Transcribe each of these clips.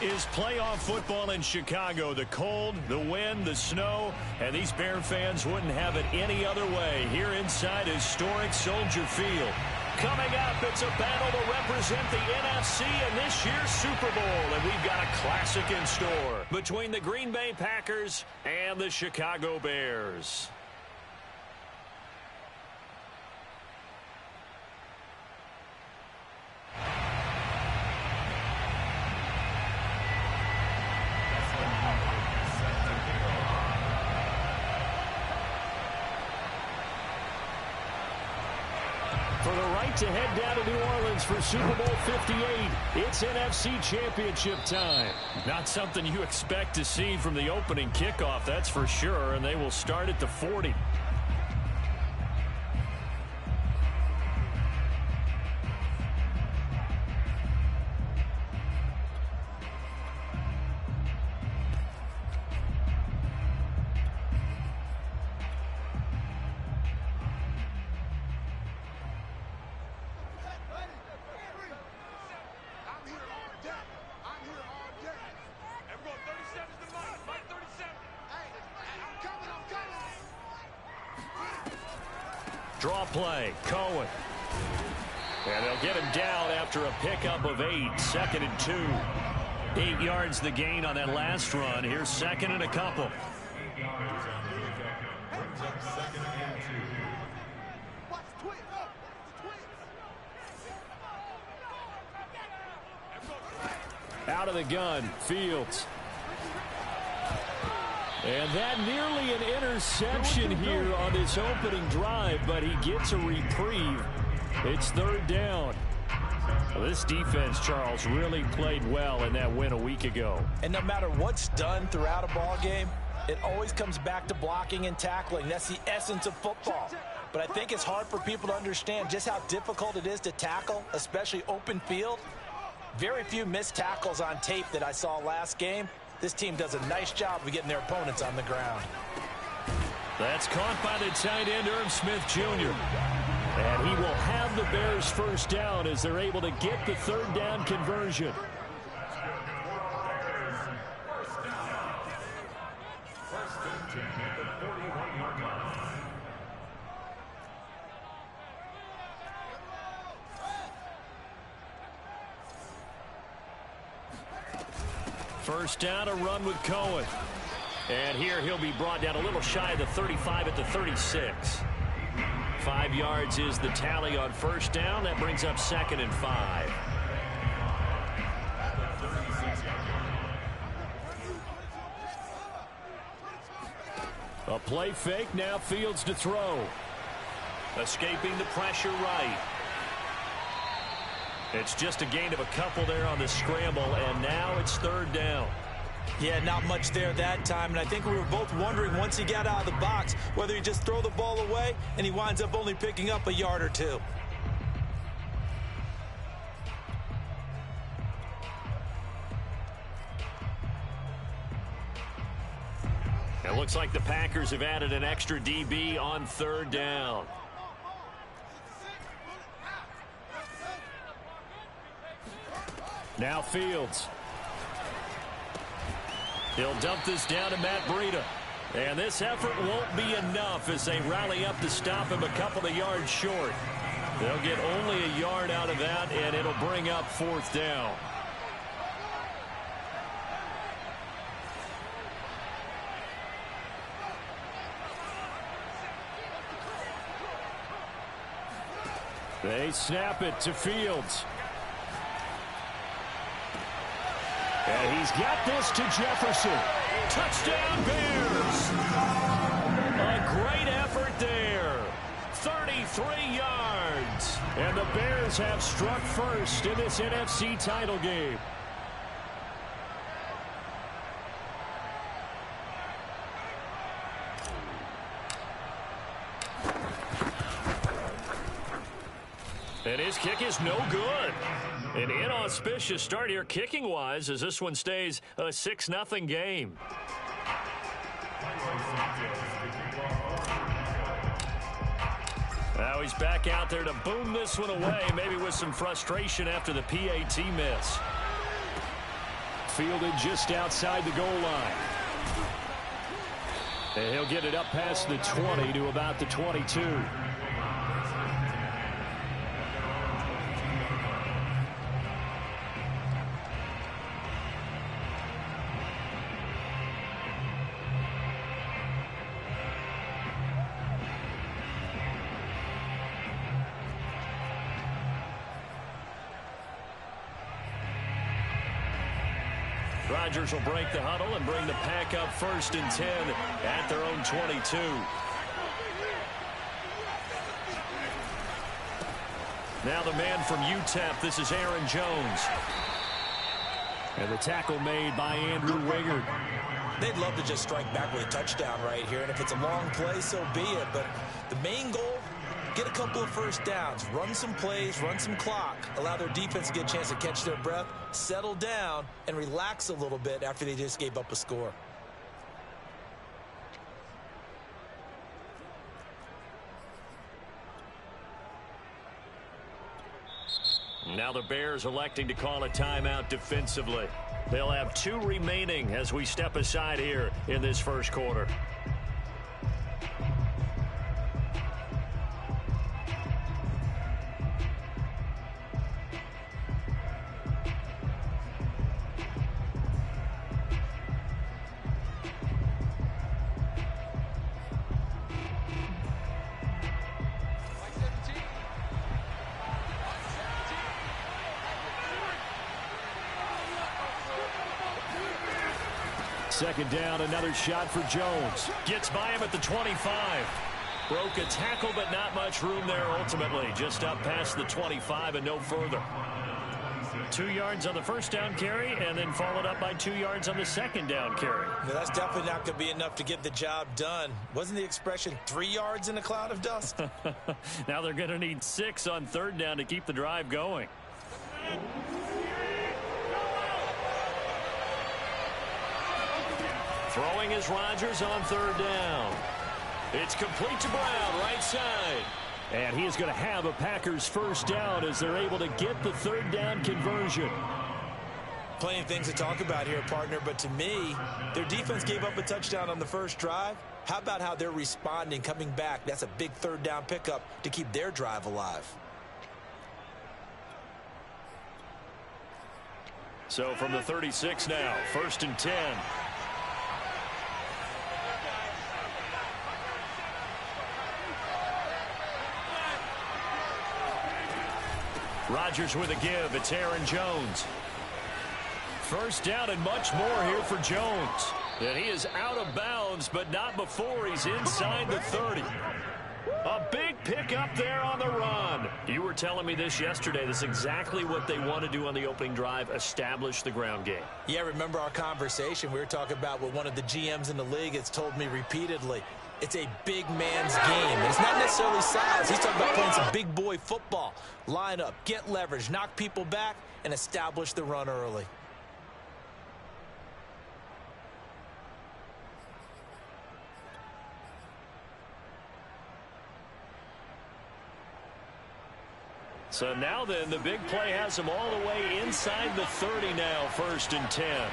This is playoff football in Chicago. The cold, the wind, the snow, and these Bear fans wouldn't have it any other way here inside historic Soldier Field. Coming up, it's a battle to represent the NFC in this year's Super Bowl, and we've got a classic in store between the Green Bay Packers and the Chicago Bears. For the right to head down to New Orleans for Super Bowl 58, it's NFC Championship time. Not something you expect to see from the opening kickoff, that's for sure, and they will start at the 40. Draw play, Cohen. And they'll get him down after a pickup of 8, 2nd and 2. 8 yards the gain on that last run. Here's 2nd and a couple. Out of the gun, Fields. And that nearly an interception here on this opening drive, but he gets a reprieve. It's 3rd down. Well, this defense, Charles, really played well in that win a week ago. And no matter what's done throughout a ball game, it always comes back to blocking and tackling. That's the essence of football. But I think it's hard for people to understand just how difficult it is to tackle, especially open field. Very few missed tackles on tape that I saw last game. This team does a nice job of getting their opponents on the ground. That's caught by the tight end, Irv Smith Jr. And he will have the Bears first down as they're able to get the 3rd down conversion. First down, a run with Cohen. And here he'll be brought down a little shy of the 35 at the 36. 5 yards is the tally on first down. That brings up 2nd and 5. A play fake, now Fields to throw. Escaping the pressure right. It's just a gain of a couple there on the scramble, and now it's 3rd down. Yeah, not much there that time, and I think we were both wondering once he got out of the box whether he just throw the ball away, and he winds up only picking up a yard or 2. It looks like the Packers have added an extra DB on 3rd down. Now Fields. He'll dump this down to Matt Breida. And this effort won't be enough as they rally up to stop him a couple of yards short. They'll get only a yard out of that, and it'll bring up 4th down. They snap it to Fields. And he's got this to Jefferson. Touchdown, Bears! A great effort there. 33 yards. And the Bears have struck first in this NFC title game. And his kick is no good. An inauspicious start here kicking-wise as this one stays a 6-0 game. Now he's back out there to boom this one away, maybe with some frustration after the PAT miss. fielded just outside the goal line. And he'll get it up past the 20 to about the 22. Rodgers will break the huddle and bring the pack up 1st and 10 at their own 22. Now the man from UTEP, this is Aaron Jones. And the tackle made by Andrew Wingard. They'd love to just strike back with a touchdown right here, and if it's a long play, so be it. But the main goal, get a couple of first downs, run some plays, run some clock, allow their defense to get a chance to catch their breath, settle down, and relax a little bit after they just gave up a score. Now the Bears electing to call a timeout defensively. They'll have 2 remaining as we step aside here in this first quarter. Second down, another shot for Jones. Gets by him at the 25. Broke a tackle, but not much room there ultimately. Just up past the 25 and no further. 2 yards on the first down carry, and then followed up by 2 yards on the second down carry. Now, that's definitely not going to be enough to get the job done. Wasn't the expression 3 yards in a cloud of dust? Now they're going to need 6 on 3rd down to keep the drive going. Throwing is Rodgers on 3rd down. It's complete to Brown, right side. And he is going to have a Packers first down as they're able to get the 3rd down conversion. Plenty of things to talk about here, partner, but to me, their defense gave up a touchdown on the first drive. How about how they're responding, coming back? That's a big 3rd down pickup to keep their drive alive. So from the 36 now, 1st and 10. Rodgers with a give. It's Aaron Jones. First down and much more here for Jones. And he is out of bounds, but not before he's inside the 30. A big pickup there on the run. You were telling me this yesterday. This is exactly what they want to do on the opening drive, establish the ground game. Yeah, remember our conversation. We were talking about what one of the GMs in the league has told me repeatedly. It's a big man's game. It's not necessarily size. He's talking about playing some big boy football. Line up, get leverage, knock people back, and establish the run early. So now then, the big play has him all the way inside the 30 now, 1st and 10.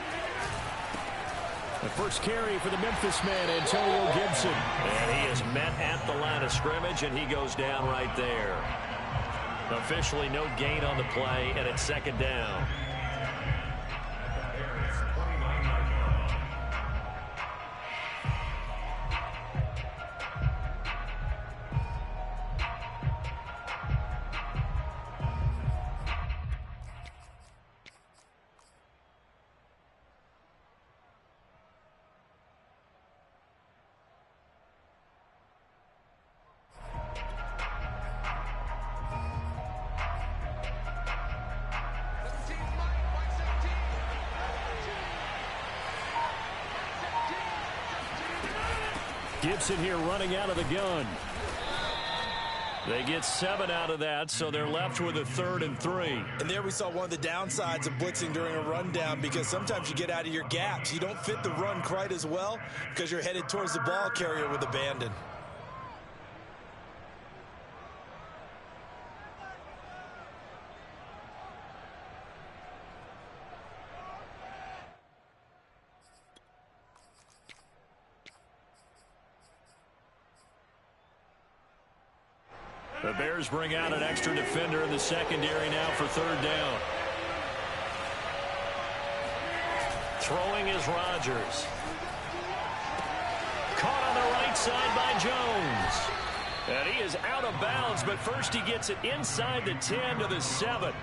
The first carry for the Memphis man, Antonio Gibson. And he is met at the line of scrimmage, and he goes down right there. Officially no gain on the play, and it's 2nd down. Gibson here running out of the gun. They get 7 out of that, so they're left with a 3rd and 3. And there we saw one of the downsides of blitzing during a rundown, because sometimes you get out of your gaps. You don't fit the run quite as well because you're headed towards the ball carrier with abandon. The Bears bring out an extra defender in the secondary now for third down. Throwing is Rodgers. Caught on the right side by Jones. And he is out of bounds, but first he gets it inside the 10 to the 7.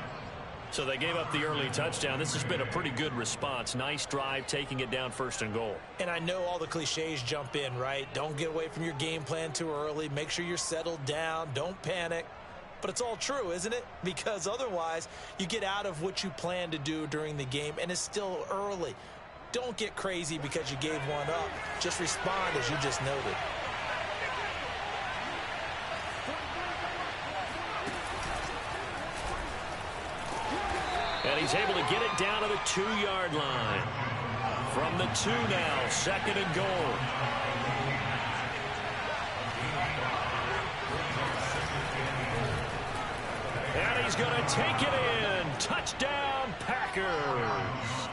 So they gave up the early touchdown. This has been a pretty good response. Nice drive, taking it down first and goal. And I know all the cliches jump in, right? Don't get away from your game plan too early. Make sure you're settled down. Don't panic. But it's all true, isn't it? Because otherwise, you get out of what you plan to do during the game, and it's still early. Don't get crazy because you gave one up. Just respond as you just noted. And he's able to get it down to the 2-yard line. From the 2 now, second and goal. And he's going to take it in. Touchdown, Packers.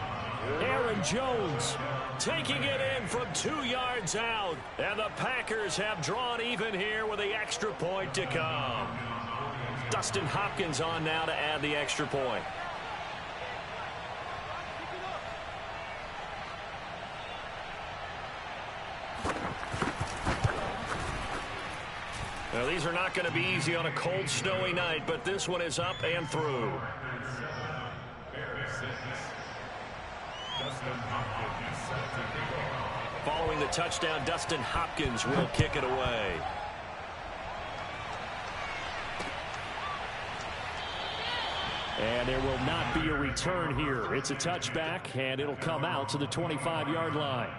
Aaron Jones taking it in from 2 yards out. And the Packers have drawn even here with the extra point to come. Dustin Hopkins on now to add the extra point. Now, these are not going to be easy on a cold, snowy night, but this one is up and through. Following the touchdown, Dustin Hopkins will kick it away. And there will not be a return here. It's a touchback, and it'll come out to the 25-yard line.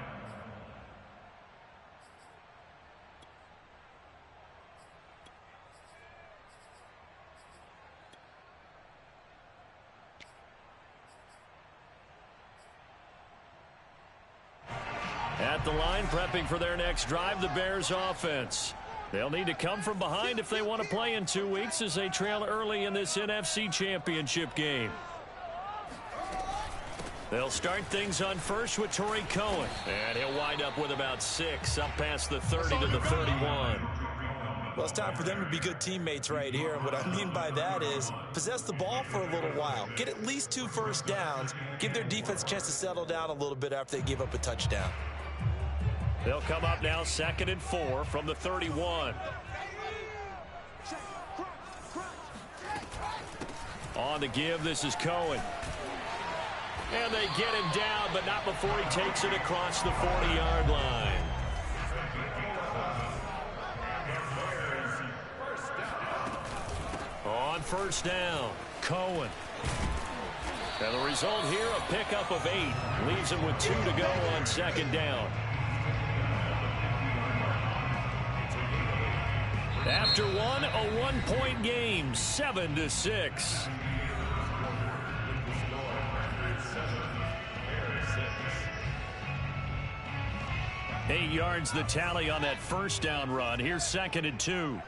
At the line, prepping for their next drive, the Bears offense. They'll need to come from behind if they want to play in 2 weeks as they trail early in this NFC Championship game. They'll start things on first with Torrey Cohen. And he'll wind up with about 6, up past the 30 to the 31. Well, it's time for them to be good teammates right here. And what I mean by that is possess the ball for a little while. Get at least 2 first downs. Give their defense a chance to settle down a little bit after they give up a touchdown. They'll come up now 2nd and 4 from the 31. On the give, this is Cohen. And they get him down, but not before he takes it across the 40-yard line. On first down, Cohen. And the result here, a pickup of 8. Leaves him with 2 to go on 2nd down. After one, a 1-point game, 7-6. 8 yards the tally on that first down run. Here's 2nd and 2.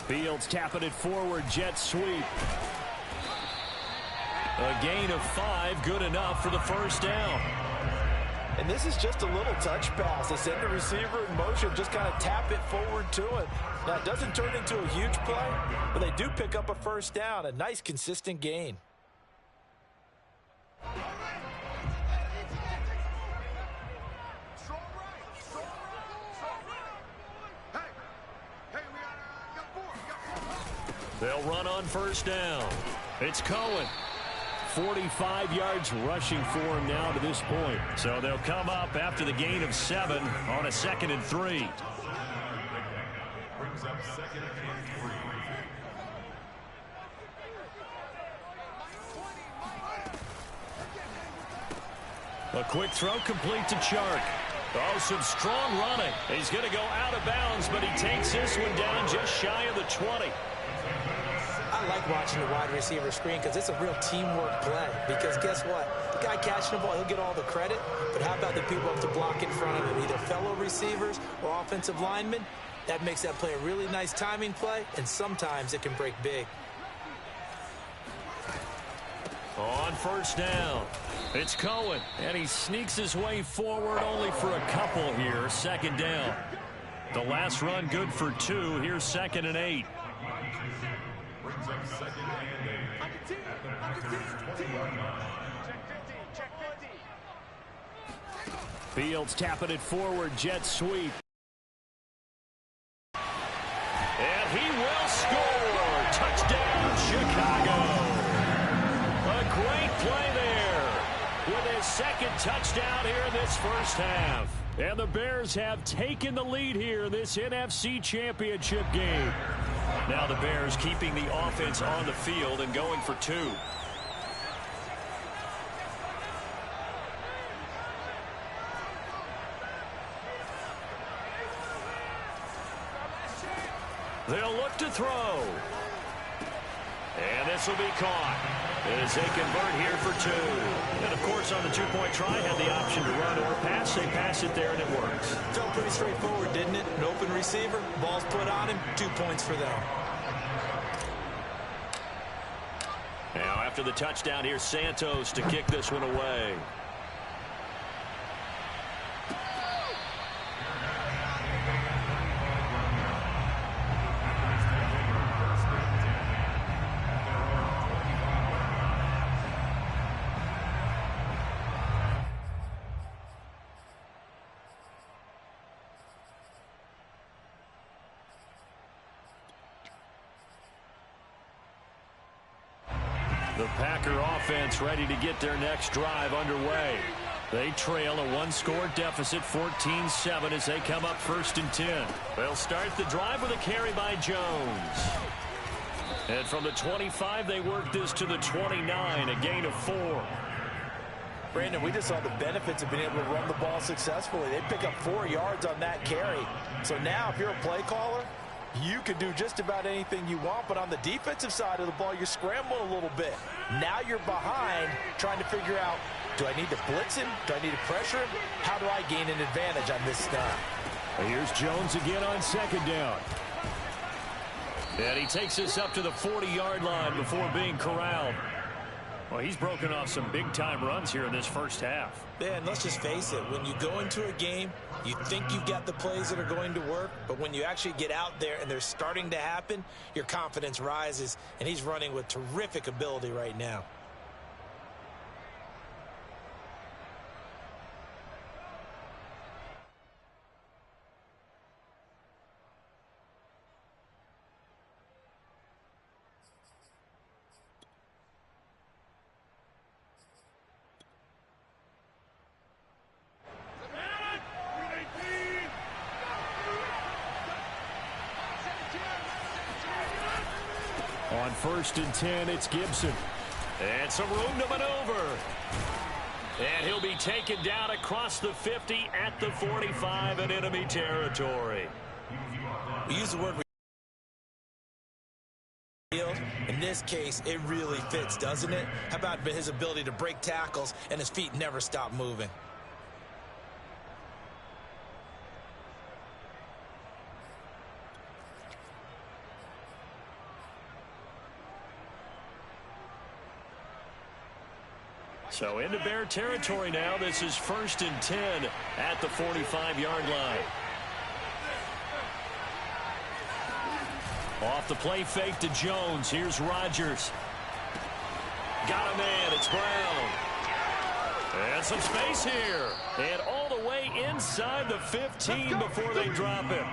Fields tapping it forward, jet sweep. A gain of 5, good enough for the first down. And this is just a little touch pass. They send the receiver in motion, just kind of tap it forward to him. Now, it doesn't turn into a huge play, but they do pick up a first down. A nice, consistent gain. They'll run on first down. It's Cohen. 45 yards rushing for him now to this point. So they'll come up after the gain of 7 on a 2nd and 3. Brings up 2nd and 3. A quick throw complete to Chark. Oh, some strong running. He's going to go out of bounds, but he takes this one down just shy of the 20. I like watching the wide receiver screen because it's a real teamwork play. Because guess what? The guy catching the ball, he'll get all the credit. But how about the people up to block in front of him, either fellow receivers or offensive linemen? That makes that play a really nice timing play, and sometimes it can break big. On first down, it's Cohen, and he sneaks his way forward only for a couple here. Second down. The last run good for 2. Here's 2nd and 8. Fields tapping it forward, jet sweep. And he will score. Touchdown, Chicago. A great play there with his 2nd touchdown here in this first half. And the Bears have taken the lead here in this NFC Championship game. Now the Bears keeping the offense on the field and going for 2. They'll look to throw. And this will be caught as they convert here for 2. And, of course, on the 2-point try, had the option to run or pass. They pass it there, and it works. Felt pretty straightforward, didn't it? An open receiver, ball's put on him, 2 points for them. Now, after the touchdown, here's Santos to kick this one away. The Packer offense ready to get their next drive underway. They trail a 1-score deficit, 14-7, as they come up 1st and 10. They'll start the drive with a carry by Jones. And from the 25, they work this to the 29, a gain of 4. Brandon, we just saw the benefits of being able to run the ball successfully. They pick up 4 yards on that carry. So now, if you're a play caller, you can do just about anything you want, but on the defensive side of the ball, you scramble a little bit. Now you're behind trying to figure out, do I need to blitz him? Do I need to pressure him? How do I gain an advantage on this snap? Here's Jones again on 2nd down. And he takes this up to the 40-yard line before being corralled. Well, he's broken off some big-time runs here in this first half. Yeah, and let's just face it. When you go into a game, you think you've got the plays that are going to work, but when you actually get out there and they're starting to happen, your confidence rises, and he's running with terrific ability right now. On 1st and 10, it's Gibson. And some room to maneuver. And he'll be taken down across the 50 at the 45 in enemy territory. We use the word field. In this case, it really fits, doesn't it? How about his ability to break tackles and his feet never stop moving? So into Bear territory now. This is 1st and 10 at the 45-yard line. Off the play fake to Jones. Here's Rodgers. Got a man. It's Brown. And some space here. And all the way inside the 15 before they drop him.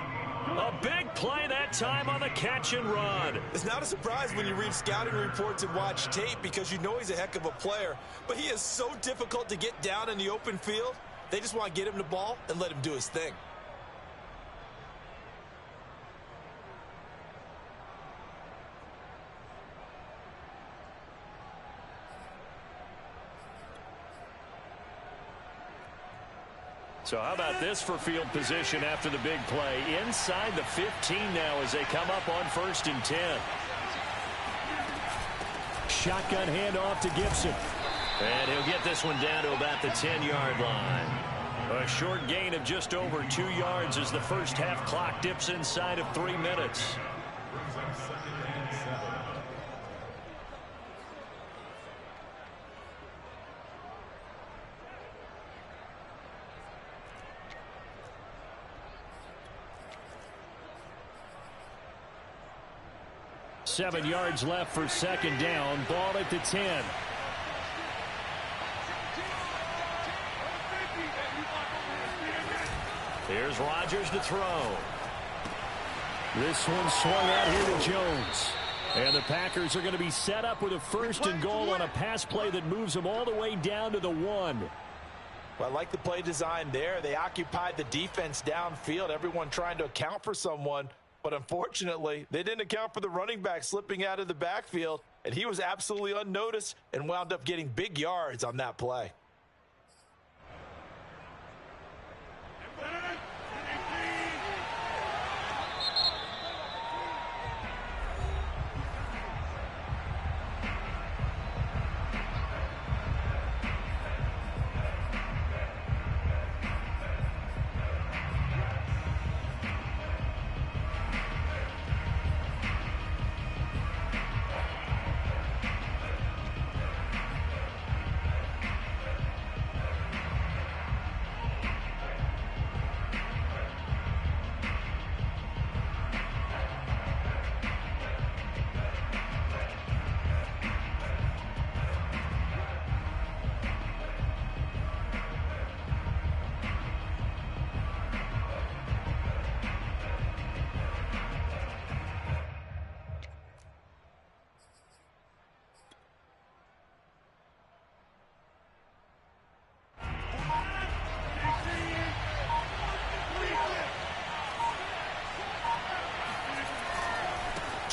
A big play that time on the catch and run. It's not a surprise when you read scouting reports and watch tape because you know he's a heck of a player. But he is so difficult to get down in the open field. They just want to get him the ball and let him do his thing. So how about this for field position after the big play? Inside the 15 now as they come up on 1st and 10. Shotgun handoff to Gibson. And he'll get this one down to about the 10-yard line. A short gain of just over 2 yards as the first half clock dips inside of 3 minutes. 7 yards left for second down. Ball at the 10. Here's Rodgers to throw. This one swung out here to Jones. And the Packers are going to be set up with a 1st and goal on a pass play that moves them all the way down to the 1. Well, I like the play design there. They occupied the defense downfield, everyone trying to account for someone. But unfortunately, they didn't account for the running back slipping out of the backfield. And he was absolutely unnoticed and wound up getting big yards on that play.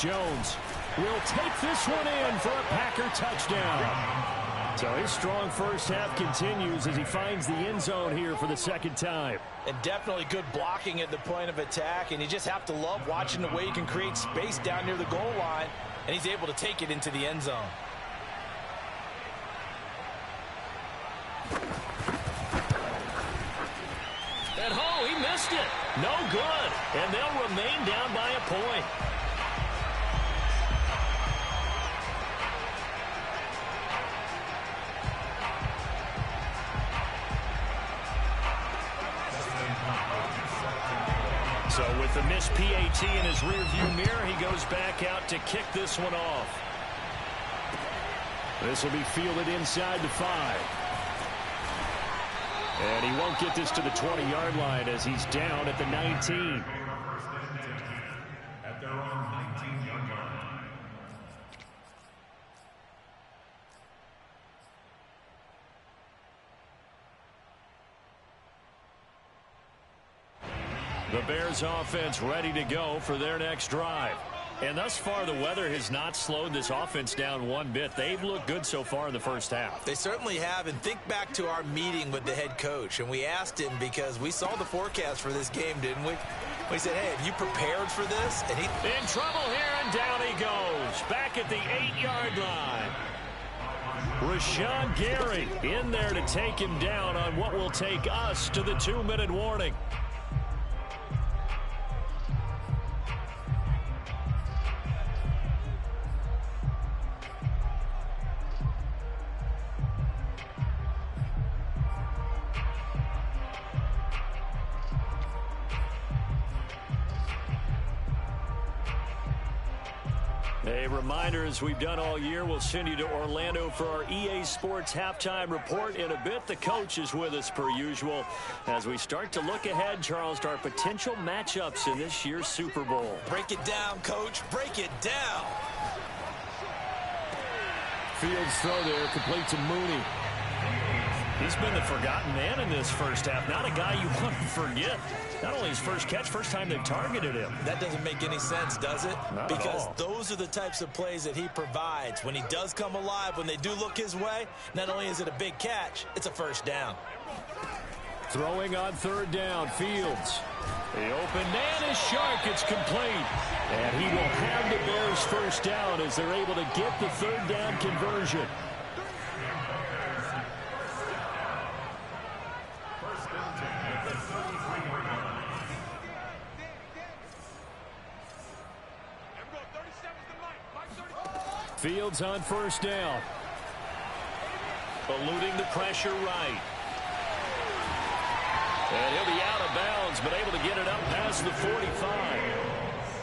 Jones will take this one in for a Packer touchdown. So his strong first half continues as he finds the end zone here for the second time. And definitely good blocking at the point of attack. And you just have to love watching the way he can create space down near the goal line. And he's able to take it into the end zone. And he missed it. No good. And they'll remain down by a point. So with the missed PAT in his rearview mirror, he goes back out to kick this one off. This will be fielded inside the 5. And he won't get this to the 20-yard line as he's down at the 19. At their own 19-yard line. The Bears offense ready to go for their next drive. And thus far, the weather has not slowed this offense down one bit. They've looked good so far in the first half. They certainly have. And think back to our meeting with the head coach. And we asked him because we saw the forecast for this game, didn't we? We said, hey, have you prepared for this? And he in trouble here, and down he goes. Back at the 8-yard line. Rashawn Gary in there to take him down on what will take us to the 2-minute warning. A reminder, as we've done all year, we'll send you to Orlando for our EA Sports halftime report in a bit. The coach is with us per usual as we start to look ahead, Charles, to our potential matchups in this year's Super Bowl. Break it down, coach. Break it down. Fields throw there, complete to Mooney. He's been the forgotten man in this first half. Not a guy you want to forget. Not only his first catch, first time they've targeted him. That doesn't make any sense, does it? Not because at all. Those are the types of plays that he provides. When he does come alive, when they do look his way, not only is it a big catch, it's a first down. Throwing on third down, Fields. The open man is sharp. It's complete. And he will have the Bears first down as they're able to get the third down conversion. Fields on first down. Eluding the pressure right. And he'll be out of bounds, but able to get it up past the 45.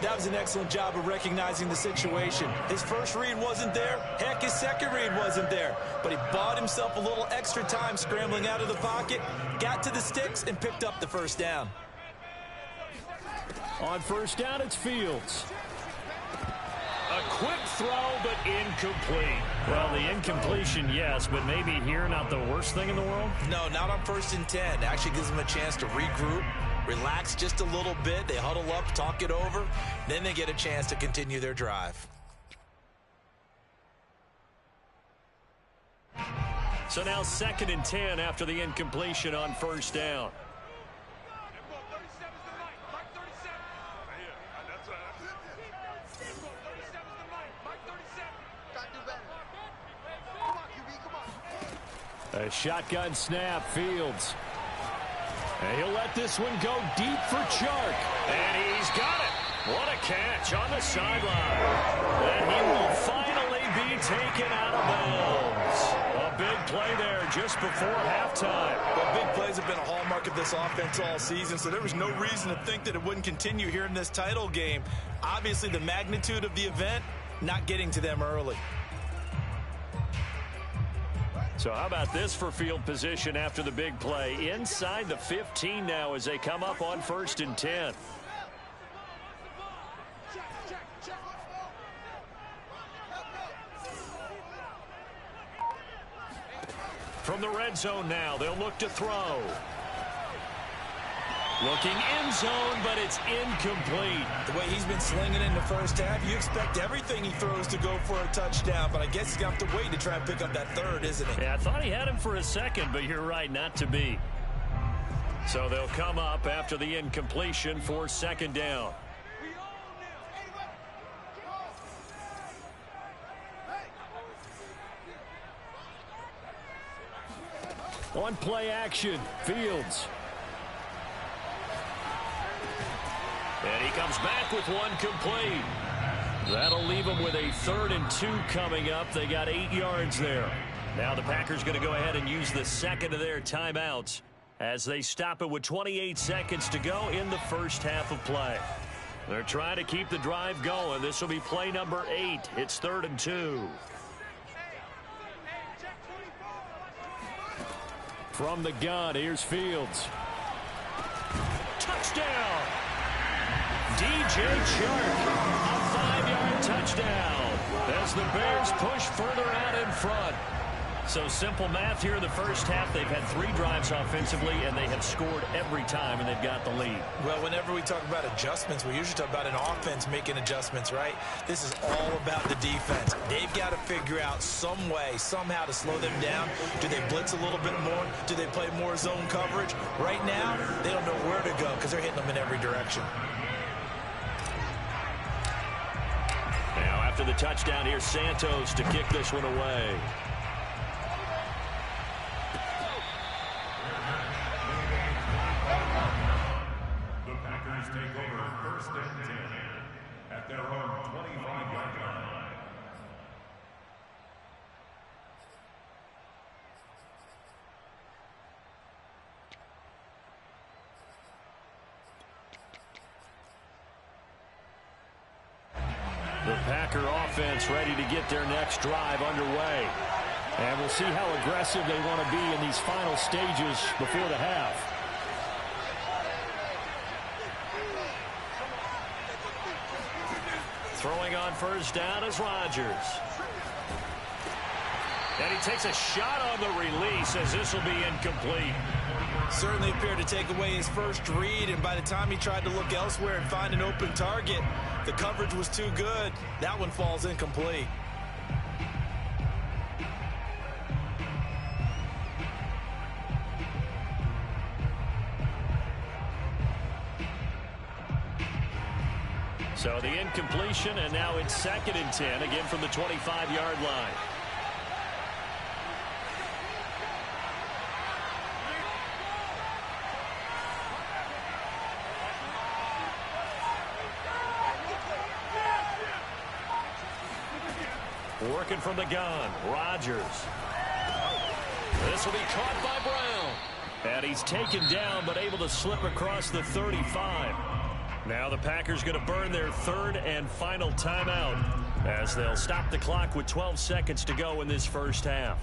That was an excellent job of recognizing the situation. His first read wasn't there. Heck, his second read wasn't there. But he bought himself a little extra time scrambling out of the pocket, got to the sticks, and picked up the first down. On first down, it's Fields. A quick throw, but incomplete. Well, the incompletion, yes, but maybe here not the worst thing in the world? No, not on 1st and 10. Actually gives them a chance to regroup, relax just a little bit. They huddle up, talk it over. Then they get a chance to continue their drive. So now 2nd and 10 after the incompletion on first down. A shotgun snap, Fields. And he'll let this one go deep for Chark. And he's got it. What a catch on the sideline. And he will finally be taken out of bounds. A big play there just before halftime. Well, big plays have been a hallmark of this offense all season, so there was no reason to think that it wouldn't continue here in this title game. Obviously, the magnitude of the event, not getting to them early. So how about this for field position after the big play? Inside the 15 now as they come up on 1st and 10. From the red zone now, they'll look to throw. Looking end zone, but it's incomplete. The way he's been slinging in the first half, you expect everything he throws to go for a touchdown, but I guess he's going to have to wait to try and pick up that third, isn't he? Yeah, I thought he had him for a second, but you're right, not to be. So they'll come up after the incompletion for 2nd down. On play action, Fields. And he comes back with one complete. That'll leave them with a 3rd and 2 coming up. They got 8 yards there. Now the Packers going to go ahead and use the second of their timeouts as they stop it with 28 seconds to go in the first half of play. They're trying to keep the drive going. This will be play number 8. It's 3rd and 2. From the gun, here's Fields. Touchdown! DJ Chark, a 5-yard touchdown as the Bears push further out in front. So simple math here in the first half. They've had 3 drives offensively, and they have scored every time, and they've got the lead. Well, whenever we talk about adjustments, we usually talk about an offense making adjustments, right? This is all about the defense. They've got to figure out some way, somehow to slow them down. Do they blitz a little bit more? Do they play more zone coverage? Right now, they don't know where to go because they're hitting them in every direction. Now, after the touchdown, here's Santos to kick this one away. The Packers take over 1st and 10 at their own 25-yard line. The Packer offense ready to get their next drive underway. And we'll see how aggressive they want to be in these final stages before the half. Throwing on first down is Rodgers. And he takes a shot on the release as this will be incomplete. Certainly appeared to take away his first read, and by the time he tried to look elsewhere and find an open target, the coverage was too good. That one falls incomplete. So the incompletion, and now it's 2nd and 10, again from the 25-yard line. Working from the gun, Rodgers. This will be caught by Brown. And he's taken down, but able to slip across the 35. Now the Packers going to burn their third and final timeout as they'll stop the clock with 12 seconds to go in this first half.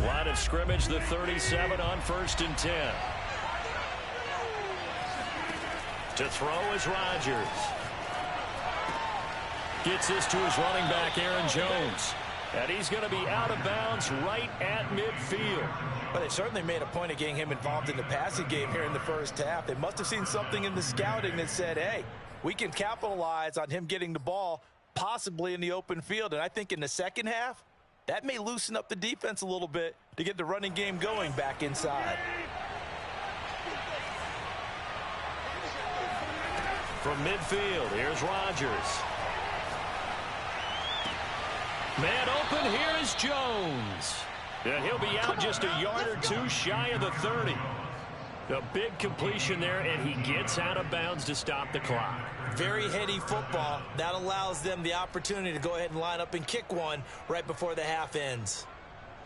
Line of scrimmage, the 37 on 1st and 10. To throw is Rodgers. Gets this to his running back, Aaron Jones. And he's going to be out of bounds right at midfield. But they certainly made a point of getting him involved in the passing game here in the first half. They must have seen something in the scouting that said, hey, we can capitalize on him getting the ball possibly in the open field. And I think in the second half, that may loosen up the defense a little bit to get the running game going back inside. From midfield, here's Rodgers. Man open, here is Jones. And he'll be out just a yard or two shy of the 30. A big completion there, and he gets out of bounds to stop the clock. Very heady football. That allows them the opportunity to go ahead and line up and kick one right before the half ends.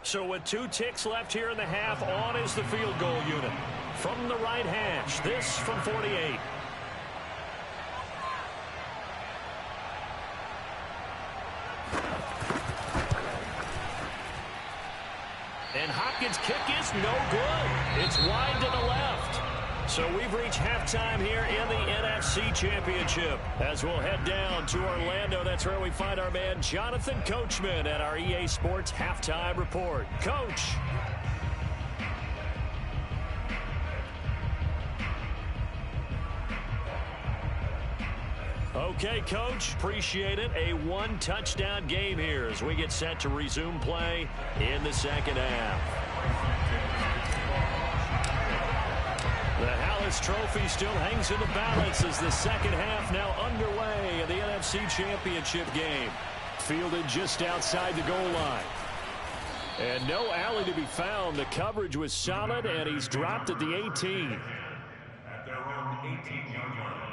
So with 2 ticks left here in the half, on is the field goal unit. From the right hash, this from 48. And Hopkins' kick is no good. It's wide to the left. So we've reached halftime here in the NFC Championship. As we'll head down to Orlando, that's where we find our man Jonathan Coachman at our EA Sports Halftime Report. Coach. Okay, Coach, appreciate it. A 1-touchdown game here as we get set to resume play in the second half. The Hallis Trophy still hangs in the balance as the second half now underway in the NFC Championship game. Fielded just outside the goal line. And no alley to be found. The coverage was solid, and he's dropped at the 18. At their own 18-yard line.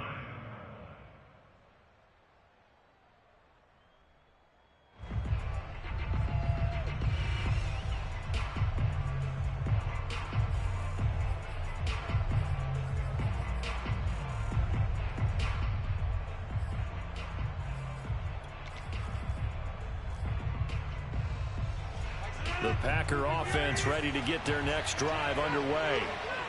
The Packer offense ready to get their next drive underway.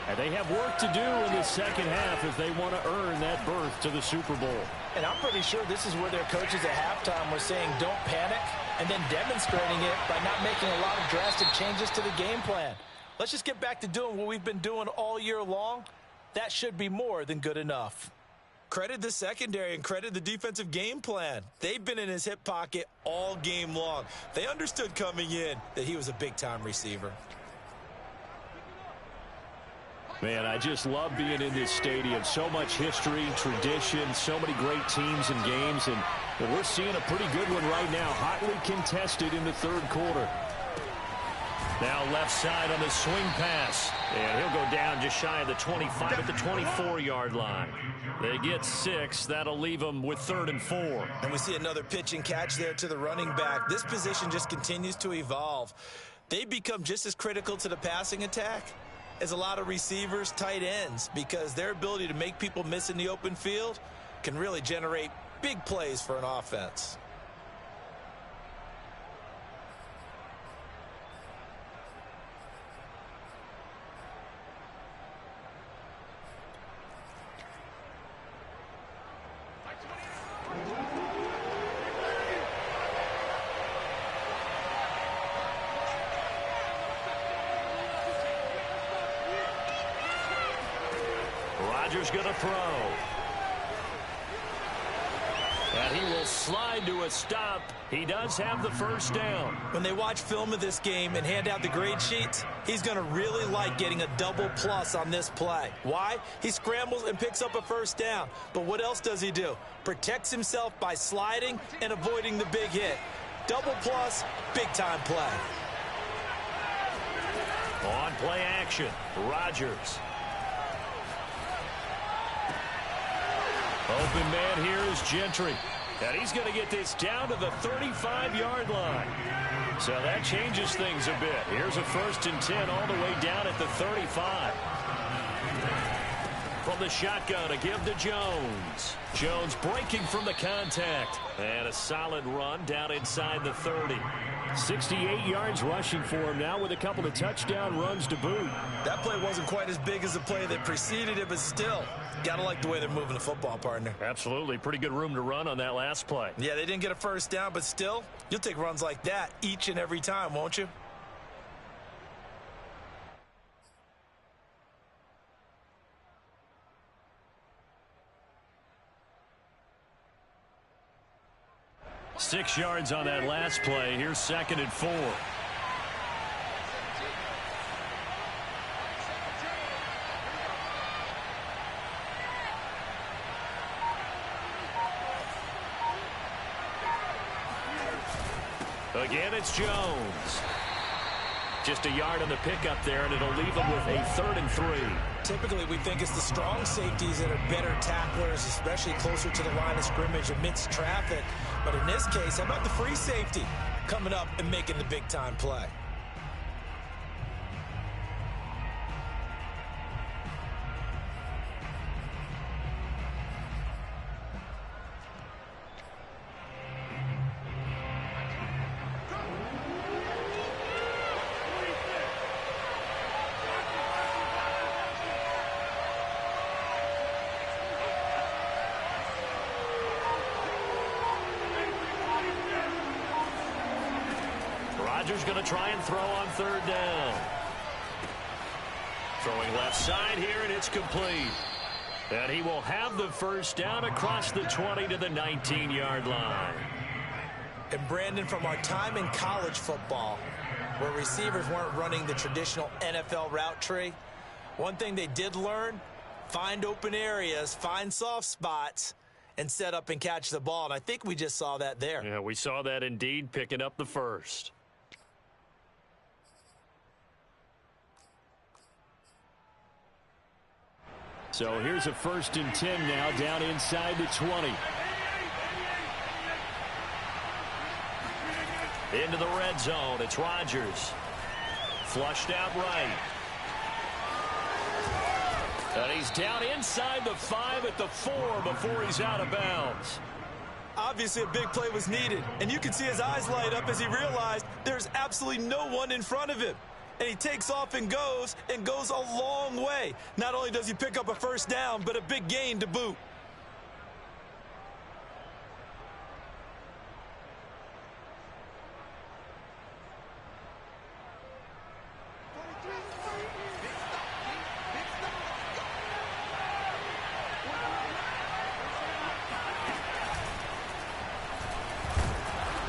And they have work to do in the second half if they want to earn that berth to the Super Bowl. And I'm pretty sure this is where their coaches at halftime were saying don't panic, and then demonstrating it by not making a lot of drastic changes to the game plan. Let's just get back to doing what we've been doing all year long. That should be more than good enough. Credit the secondary and credit the defensive game plan. They've been in his hip pocket all game long. They understood coming in that he was a big-time receiver. Man, I just love being in this stadium. So much history, tradition, so many great teams and games. And we're seeing a pretty good one right now, hotly contested in the third quarter. Now left side on the swing pass. And he'll go down just shy of the 25 at the 24-yard line. They get 6. That'll leave them with 3rd and 4. And we see another pitch and catch there to the running back. This position just continues to evolve. They become just as critical to the passing attack as a lot of receivers, tight ends, because their ability to make people miss in the open field can really generate big plays for an offense. Rodgers going to throw. And he will slide to a stop. He does have the first down. When they watch film of this game and hand out the grade sheets, he's going to really like getting a double plus on this play. Why? He scrambles and picks up a first down. But what else does he do? Protects himself by sliding and avoiding the big hit. Double plus, big-time play. On play action, Rodgers. Open man here is Gentry. And he's going to get this down to the 35-yard line. So that changes things a bit. Here's a 1st and 10 all the way down at the 35. From the shotgun, a give to Jones. Jones breaking from the contact. And a solid run down inside the 30. 68 yards rushing for him now with a couple of touchdown runs to boot. That play wasn't quite as big as the play that preceded it, but still, got to like the way they're moving the football, partner. Absolutely. Pretty good room to run on that last play. Yeah, they didn't get a 1st down, but still, you'll take runs like that each and every time, won't you? Six yards on that last play. Here's 2nd and 4. Again, it's Jones. Just a yard on the pickup there, and it'll leave them with a 3rd and 3. Typically, we think it's the strong safeties that are better tacklers, especially closer to the line of scrimmage amidst traffic. But in this case, how about the free safety coming up and making the big-time play? Rodgers going to try and throw on 3rd down. Throwing left side here, and it's complete. And he will have the 1st down across the 20 to the 19-yard line. And Brandon, from our time in college football, where receivers weren't running the traditional NFL route tree, one thing they did learn, find open areas, find soft spots, and set up and catch the ball. And I think we just saw that there. Yeah, we saw that indeed, picking up the 1st. So here's a 1st and 10 now down inside the 20. Into the red zone. It's Rodgers. Flushed out right. And he's down inside the 5 at the 4 before he's out of bounds. Obviously, a big play was needed, and you can see his eyes light up as he realized there's absolutely no one in front of him. And he takes off and goes a long way. Not only does he pick up a 1st down, but a big gain to boot.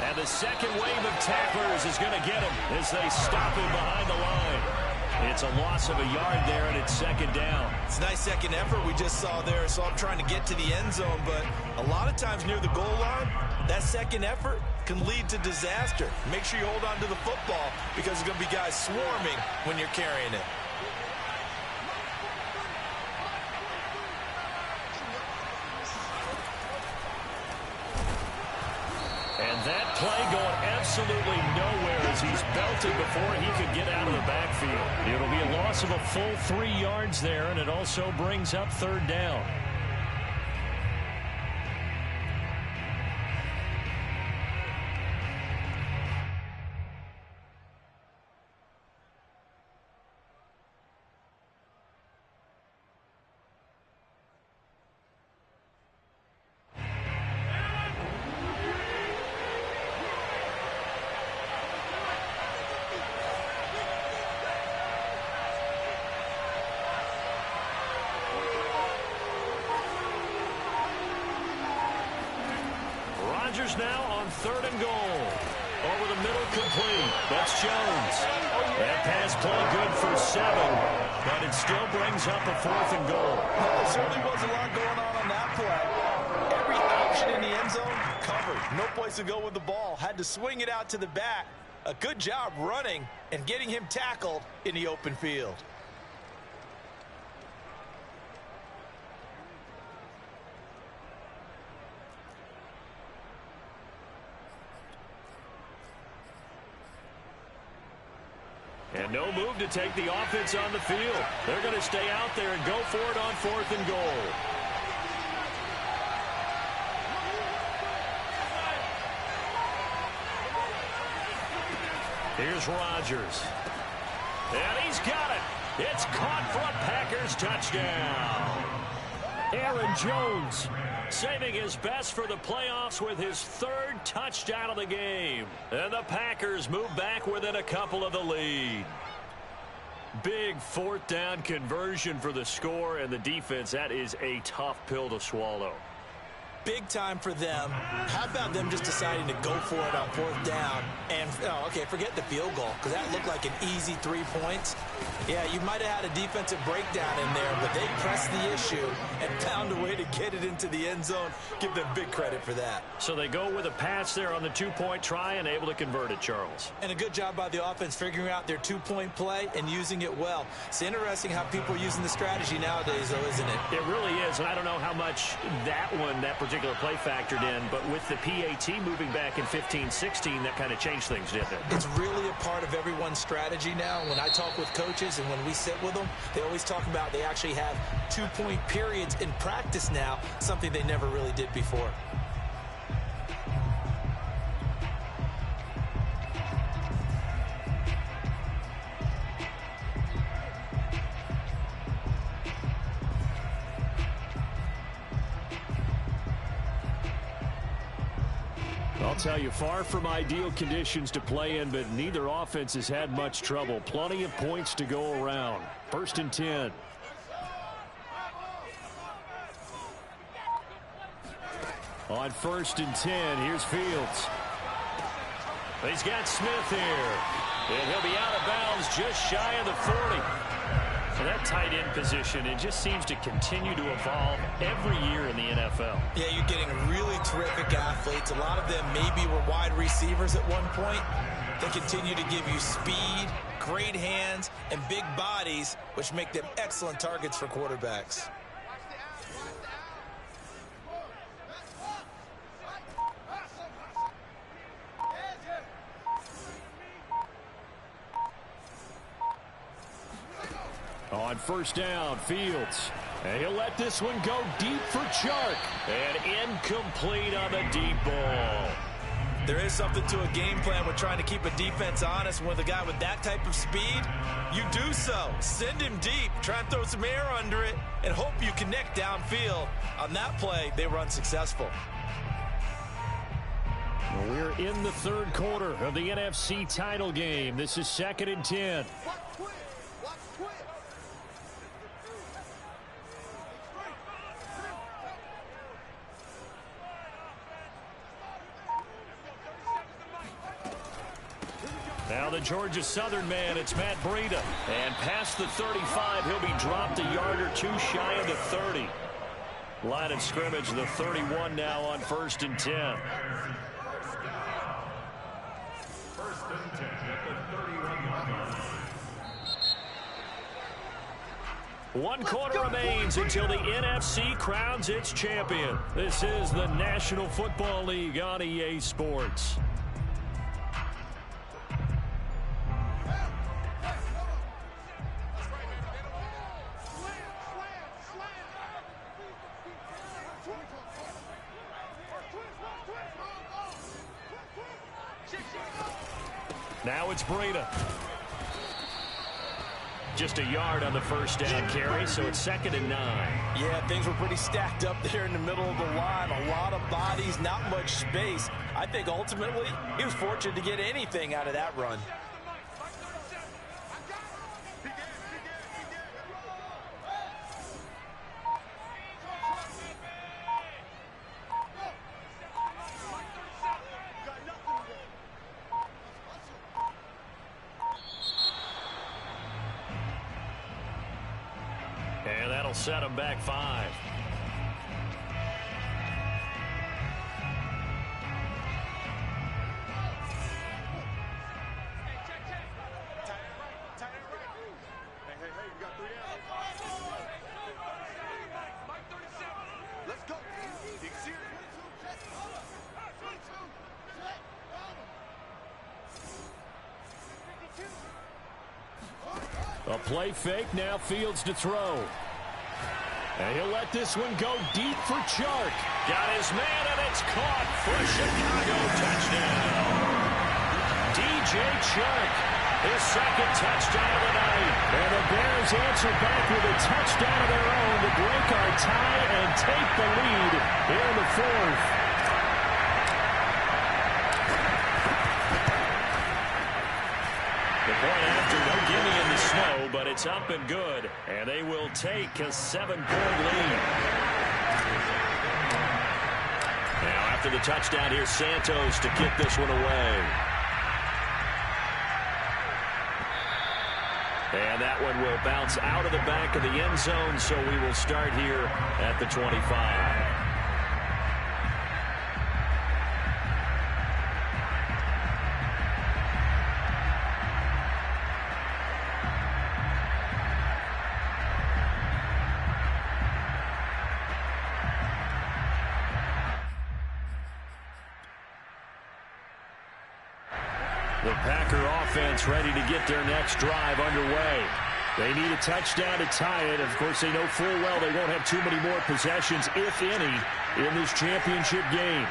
And the second wave of tacklers is going to get him as they stop him behind the line. It's a loss of a yard there, and it's 2nd down. It's a nice second effort we just saw there, so I'm trying to get to the end zone, but a lot of times near the goal line, that second effort can lead to disaster. Make sure you hold on to the football because there's going to be guys swarming when you're carrying it. And that play going absolutely nowhere as he's belted before he could get out of the backfield. It'll be a loss of a full 3 yards there, and it also brings up 3rd down. Rodgers now on 3rd and goal. Over the middle, complete. That's Jones. That pass play good for 7, but it still brings up a 4th and goal. There certainly was a lot going on that play. Every option in the end zone covered. No place to go with the ball. Had to swing it out to the back. A good job running and getting him tackled in the open field. And no move to take the offense on the field. They're going to stay out there and go for it on 4th and goal. Here's Rodgers. And he's got it. It's caught for a Packers touchdown. Aaron Jones saving his best for the playoffs with his 3rd touchdown of the game. And the Packers move back within a couple of the lead. Big 4th down conversion for the score, and the defense, that is a tough pill to swallow. Big time for them. How about them just deciding to go for it on 4th down? And, okay, forget the field goal, because that looked like an easy 3 points. Yeah, you might have had a defensive breakdown in there, but they pressed the issue and found a way to get it into the end zone. Give them big credit for that. So they go with a pass there on the 2-point try and able to convert it, Charles. And a good job by the offense figuring out their 2-point play and using it well. It's interesting how people are using the strategy nowadays, though, isn't it? It really is, and I don't know how much that particular play factored in, but with the PAT moving back in 15-16, that kind of changed things, didn't it? It's really a part of everyone's strategy now. When I talk with coaches and when we sit with them, they always talk about they actually have 2-point periods in practice now, something they never really did before. I'll tell you, far from ideal conditions to play in, but neither offense has had much trouble. Plenty of points to go around. 1st and 10. On 1st and 10, here's Fields. He's got Smith here. And he'll be out of bounds just shy of the 40. So that tight end position, it just seems to continue to evolve every year in the NFL. Yeah, you're getting really terrific athletes. A lot of them maybe were wide receivers at one point. They continue to give you speed, great hands, and big bodies, which make them excellent targets for quarterbacks. On 1st down, Fields. And he'll let this one go deep for Chark. And incomplete on the deep ball. There is something to a game plan with trying to keep a defense honest. With a guy with that type of speed, you do so. Send him deep. Try and throw some air under it and hope you connect downfield. On that play, they were unsuccessful. Well, we're in the 3rd quarter of the NFC title game. This is 2nd and 10. Now the Georgia Southern man, it's Matt Breida. And past the 35, he'll be dropped a yard or two shy of the 30. Line of scrimmage, the 31 now on 1st and 10. 1st and 10 at the 31-yard line. 1 quarter remains until the NFC crowns its champion. This is the National Football League on EA Sports. Now it's Breida. Just a yard on the 1st down carry, so it's 2nd and 9. Yeah, things were pretty stacked up there in the middle of the line. A lot of bodies, not much space. I think ultimately he was fortunate to get anything out of that run. And that'll set him back 5. A play fake, now Fields to throw. And he'll let this one go deep for Chark. Got his man, and it's caught for a Chicago touchdown. DJ Chark, his second touchdown of the night. And the Bears answer back with a touchdown of their own to break our tie and take the lead here in the fourth. The point after, no gimme in the snow, but it's up and good. And they will take a 7-point lead. Now after the touchdown, here's Santos to kick this one away. And that one will bounce out of the back of the end zone, so we will start here at the 25. The Packer offense ready to get their next drive underway. They need a touchdown to tie it. Of course, they know full well they won't have too many more possessions, if any, in this championship game.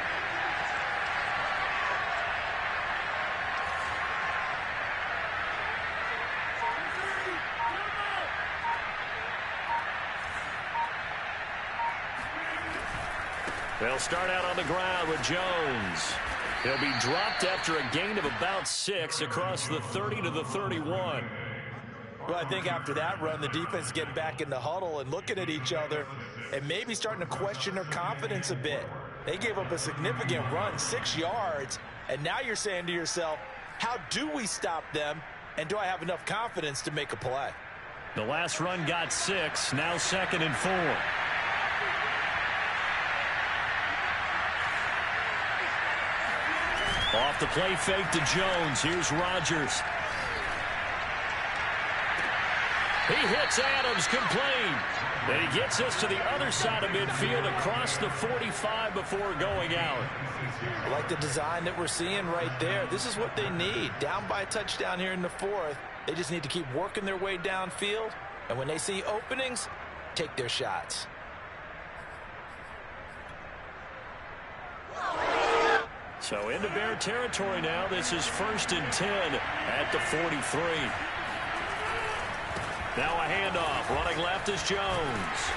They'll start out on the ground with Jones. He'll be dropped after a gain of about 6 across the 30 to the 31. Well, I think after that run, the defense getting back in the huddle and looking at each other and maybe starting to question their confidence a bit. They gave up a significant run, 6 yards, and now you're saying to yourself, how do we stop them, and do I have enough confidence to make a play? The last run got 6, now 2nd and 4. Off the play fake to Jones. Here's Rodgers. He hits Adams, complete. And he gets us to the other side of midfield across the 45 before going out. I like the design that we're seeing right there. This is what they need. Down by a touchdown here in the fourth. They just need to keep working their way downfield. And when they see openings, take their shots. So into Bear territory now. This is 1st and 10 at the 43. Now a handoff. Running left is Jones.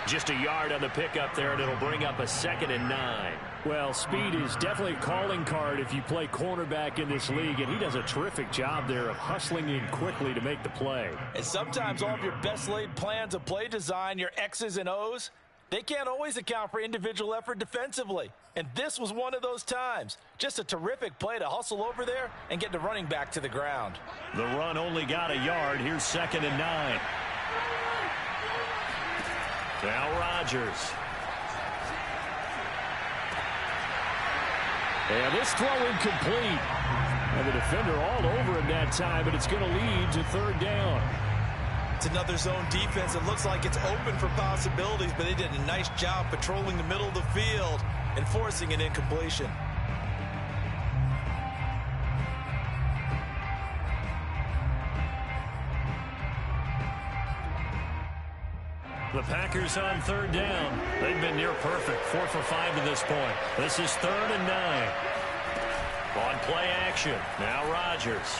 Just a yard on the pickup there, and it'll bring up a 2nd and 9. Well, speed is definitely a calling card if you play cornerback in this league, and he does a terrific job there of hustling in quickly to make the play. And sometimes all of your best laid plans of play design, your X's and O's, they can't always account for individual effort defensively. And this was one of those times. Just a terrific play to hustle over there and get the running back to the ground. The run only got a yard. Here's 2nd and 9. Now Rodgers. And this throw incomplete. And the defender all over him that time, but it's going to lead to 3rd down. It's another zone defense. It looks like it's open for possibilities, but they did a nice job patrolling the middle of the field and forcing an incompletion. The Packers on 3rd down. They've been near perfect. 4 for 5 to this point. This is 3rd and 9. On play action. Now Rodgers.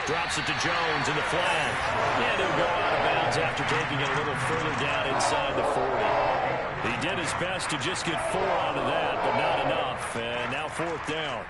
Drops it to Jones in the flat. And he'll go out of bounds after taking it a little further down inside the 40. He did his best to just get 4 out of that, but not enough. And now 4th down.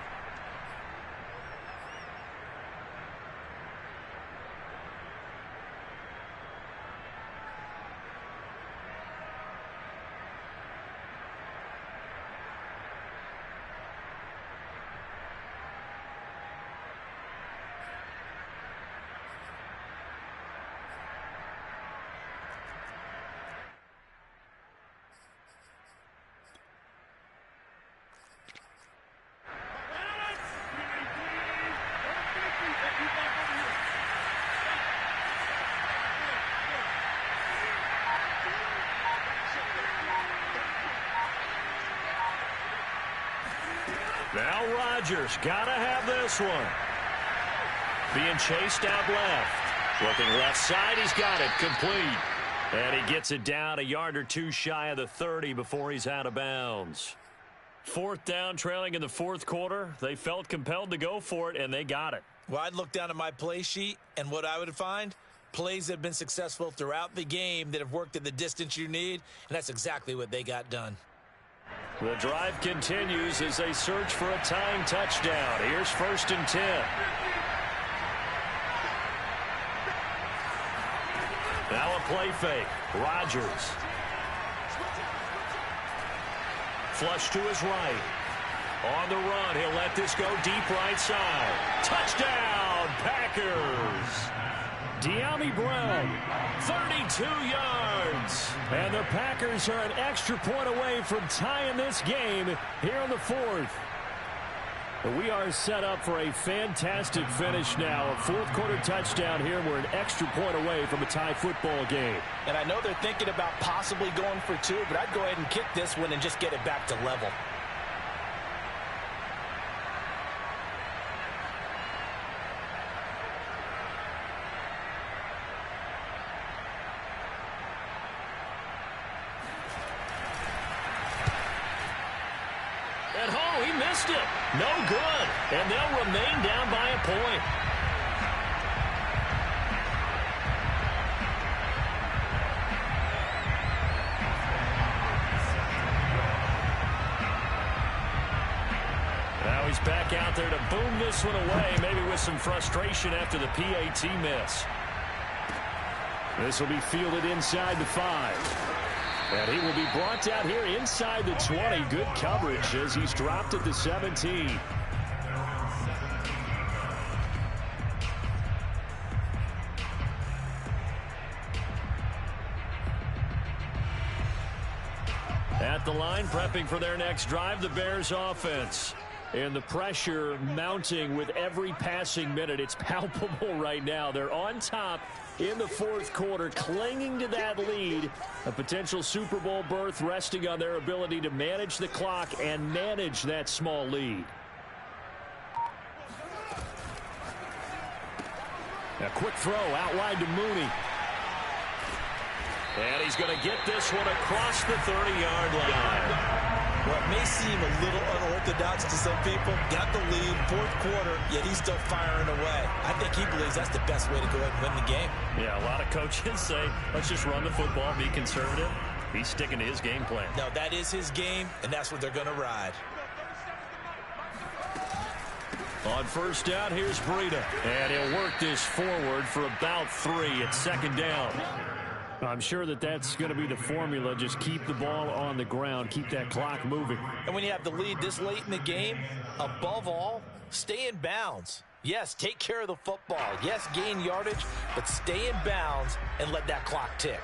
Now Rodgers got to have this one. Being chased out left. Looking left side, he's got it. Complete. And he gets it down a yard or two shy of the 30 before he's out of bounds. Fourth down, trailing in the fourth quarter. They felt compelled to go for it, and they got it. Well, I'd look down at my play sheet, and what I would find, plays that have been successful throughout the game that have worked at the distance you need, and that's exactly what they got done. The drive continues as they search for a tying touchdown. Here's 1st and 10. Now a play fake. Rodgers. Flush to his right. On the run, he'll let this go deep right side. Touchdown, Packers. De'Ami Brown, 32 yards. And the Packers are an extra point away from tying this game here in the fourth. We are set up for a fantastic finish now. A fourth-quarter touchdown here. We're an extra point away from a tie football game. And I know they're thinking about possibly going for two, but I'd go ahead and kick this one and just get it back to level. At home, he missed it. No good. And they'll remain down by a point. Now he's back out there to boom this one away, maybe with some frustration after the PAT miss. This will be fielded inside the 5. And he will be brought down here inside the 20. Good coverage as he's dropped at the 17. At the line, prepping for their next drive, the Bears offense. And the pressure mounting with every passing minute. It's palpable right now. They're on top in the fourth quarter, clinging to that lead. A potential Super Bowl berth resting on their ability to manage the clock and manage that small lead. A quick throw out wide to Mooney. And he's going to get this one across the 30-yard line. What may seem a little unorthodox to some people, got the lead, fourth quarter, yet he's still firing away. I think he believes that's the best way to go ahead and win the game. Yeah, a lot of coaches say, let's just run the football, be conservative. He's sticking to his game plan. No, that is his game, and that's what they're going to ride. On first down, here's Breida. And he'll work this forward for about 3 at second down. I'm sure that's going to be the formula. Just keep the ball on the ground. Keep that clock moving. And when you have the lead this late in the game, above all, stay in bounds. Yes, take care of the football. Yes, gain yardage, but stay in bounds and let that clock tick.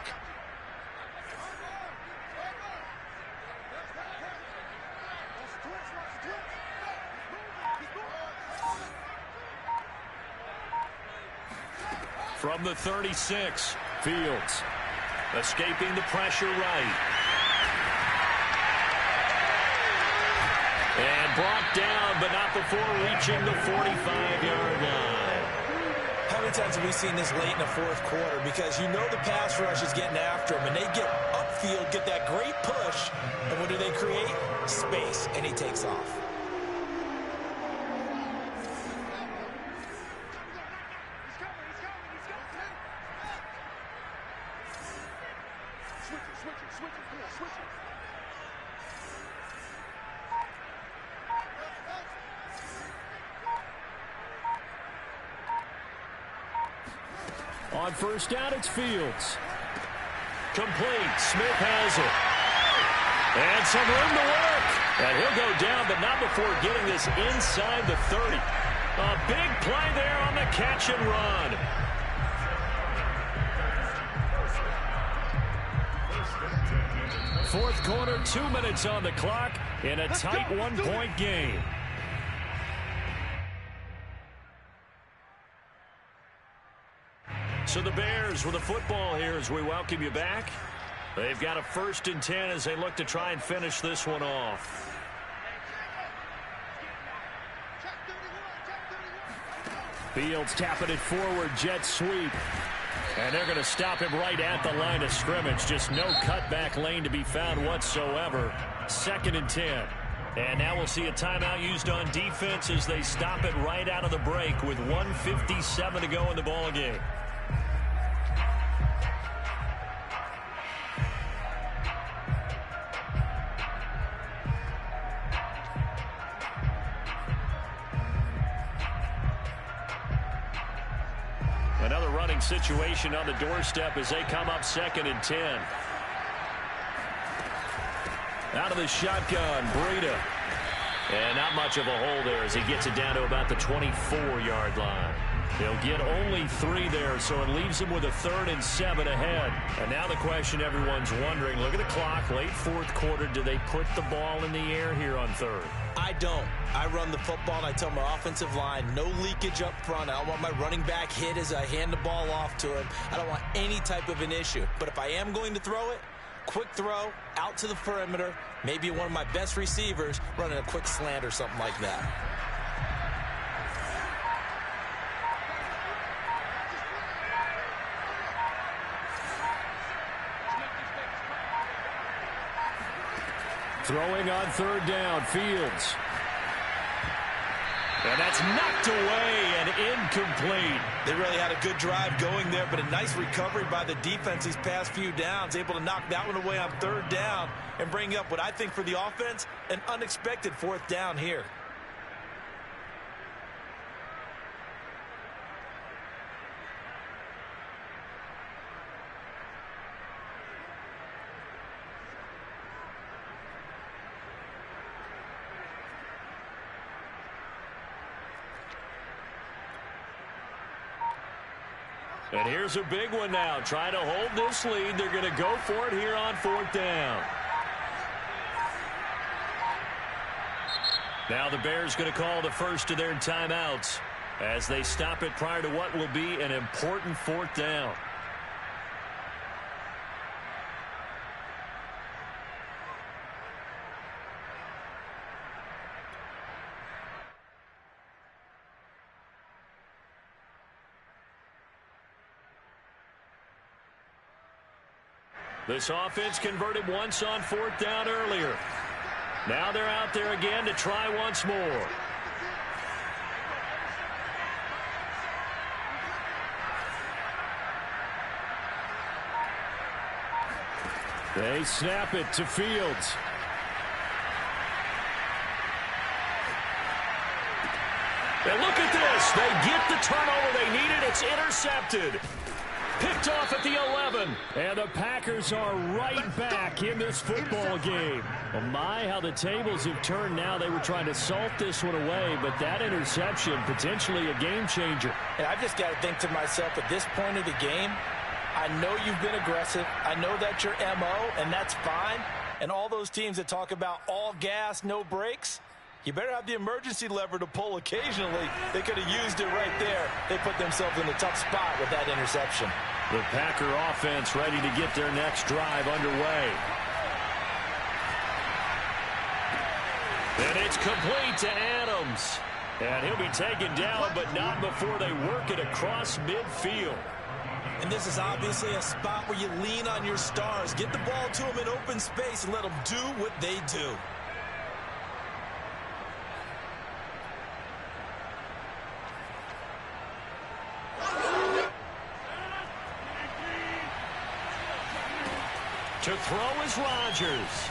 From the 36, Fields. Escaping the pressure right. And brought down, but not before reaching the 45-yard line. How many times have we seen this late in the fourth quarter? Because you know the pass rush is getting after him, and they get upfield, get that great push, and what do they create? Space, and he takes off. On first down, it's Fields. Complete. Smith has it. And some room to work. And he'll go down, but not before getting this inside the 30. A big play there on the catch and run. Fourth quarter, 2 minutes on the clock in a tight one-point game. So the Bears with the football here as we welcome you back. They've got a 1st and 10 as they look to try and finish this one off. Fields tapping it forward, jet sweep. And they're going to stop him right at the line of scrimmage. Just no cutback lane to be found whatsoever. 2nd and 10. And now we'll see a timeout used on defense as they stop it right out of the break with 1:57 to go in the ball game. Another running situation on the doorstep as they come up 2nd and 10. Out of the shotgun, Breida. And not much of a hole there as he gets it down to about the 24-yard line. They'll get only 3 there, so it leaves them with a 3rd and 7 ahead. And now the question everyone's wondering, look at the clock, late 4th quarter, do they put the ball in the air here on 3rd? I don't. I run the football and I tell my offensive line, no leakage up front. I don't want my running back hit as I hand the ball off to him. I don't want any type of an issue. But if I am going to throw it, quick throw, out to the perimeter, maybe one of my best receivers running a quick slant or something like that. Throwing on 3rd down, Fields. And that's knocked away and incomplete. They really had a good drive going there, but a nice recovery by the defense these past few downs, able to knock that one away on 3rd down and bring up what I think for the offense, an unexpected 4th down here. And here's a big one now. Trying to hold this lead. They're going to go for it here on 4th down. Now the Bears going to call the first of their timeouts as they stop it prior to what will be an important 4th down. This offense converted once on 4th down earlier. Now they're out there again to try once more. They snap it to Fields. And look at this. They get the turnover they needed. It's intercepted. Picked off at the 11. And the Packers are right back in this football game. Oh my, how the tables have turned now. They were trying to salt this one away, but that interception, potentially a game changer. And I've just got to think to myself, at this point of the game, I know you've been aggressive. I know that's your MO, and that's fine. And all those teams that talk about all gas, no brakes, you better have the emergency lever to pull occasionally. They could have used it right there. They put themselves in a tough spot with that interception. The Packer offense ready to get their next drive underway. And it's complete to Adams. And he'll be taken down, but not before they work it across midfield. And this is obviously a spot where you lean on your stars. Get the ball to them in open space and let them do what they do. To throw is Rodgers.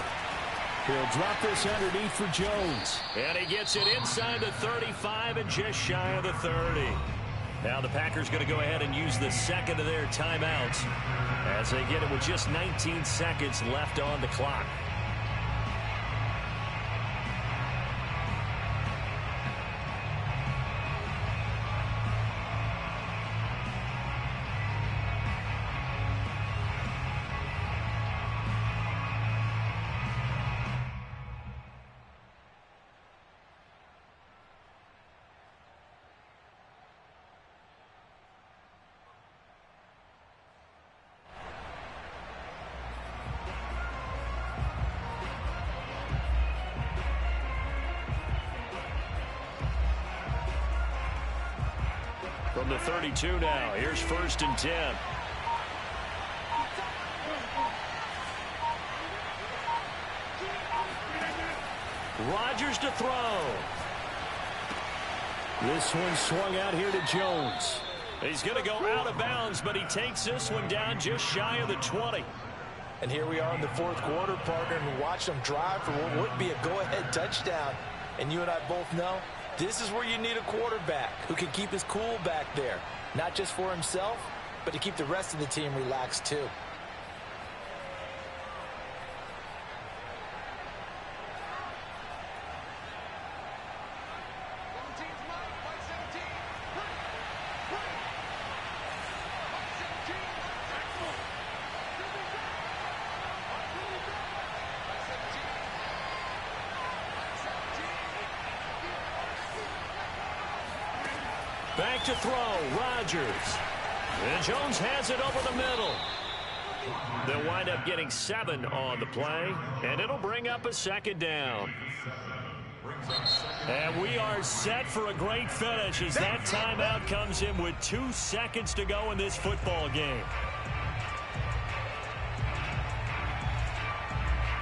He'll drop this underneath for Jones. And he gets it inside the 35 and just shy of the 30. Now the Packers going to go ahead and use the second of their timeouts as they get it with just 19 seconds left on the clock. from the 32 now. Here's 1st and 10. Rodgers to throw. This one swung out here to Jones. He's going to go out of bounds, but he takes this one down just shy of the 20. And here we are in the 4th quarter, partner, and watch them drive for what would be a go-ahead touchdown. And you and I both know this is where you need a quarterback who can keep his cool back there. Not just for himself, but to keep the rest of the team relaxed too. Back to throw, Rodgers. And Jones has it over the middle. They'll wind up getting 7 on the play, and it'll bring up a 2nd down. And we are set for a great finish as that timeout comes in with 2 seconds to go in this football game.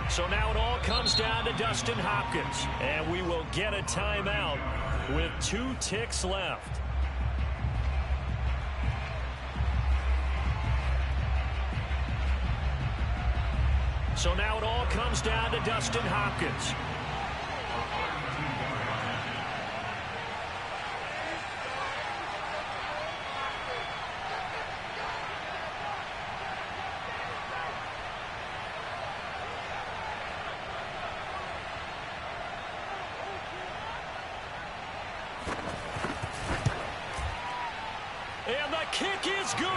So now it all comes down to Dustin Hopkins, and we will get a timeout with 2 ticks left. So now it all comes down to Dustin Hopkins. And the kick is good.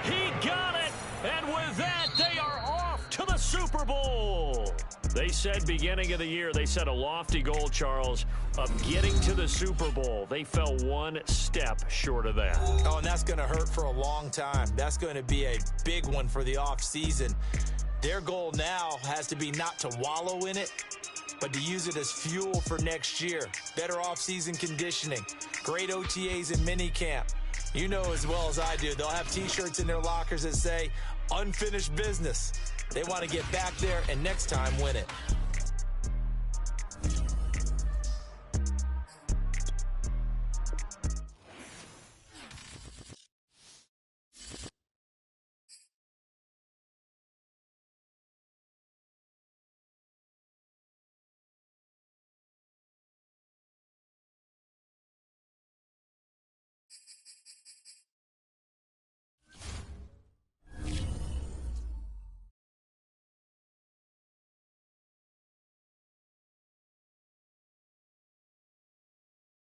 He got it. And with that, they are off to the Super Bowl. They said beginning of the year, they set a lofty goal, Charles, of getting to the Super Bowl. They fell 1 step short of that. Oh, and that's going to hurt for a long time. That's going to be a big one for the offseason. Their goal now has to be not to wallow in it, but to use it as fuel for next year. Better offseason conditioning, great OTAs and minicamp. You know as well as I do, they'll have T-shirts in their lockers that say, unfinished business. They want to get back there and next time win it.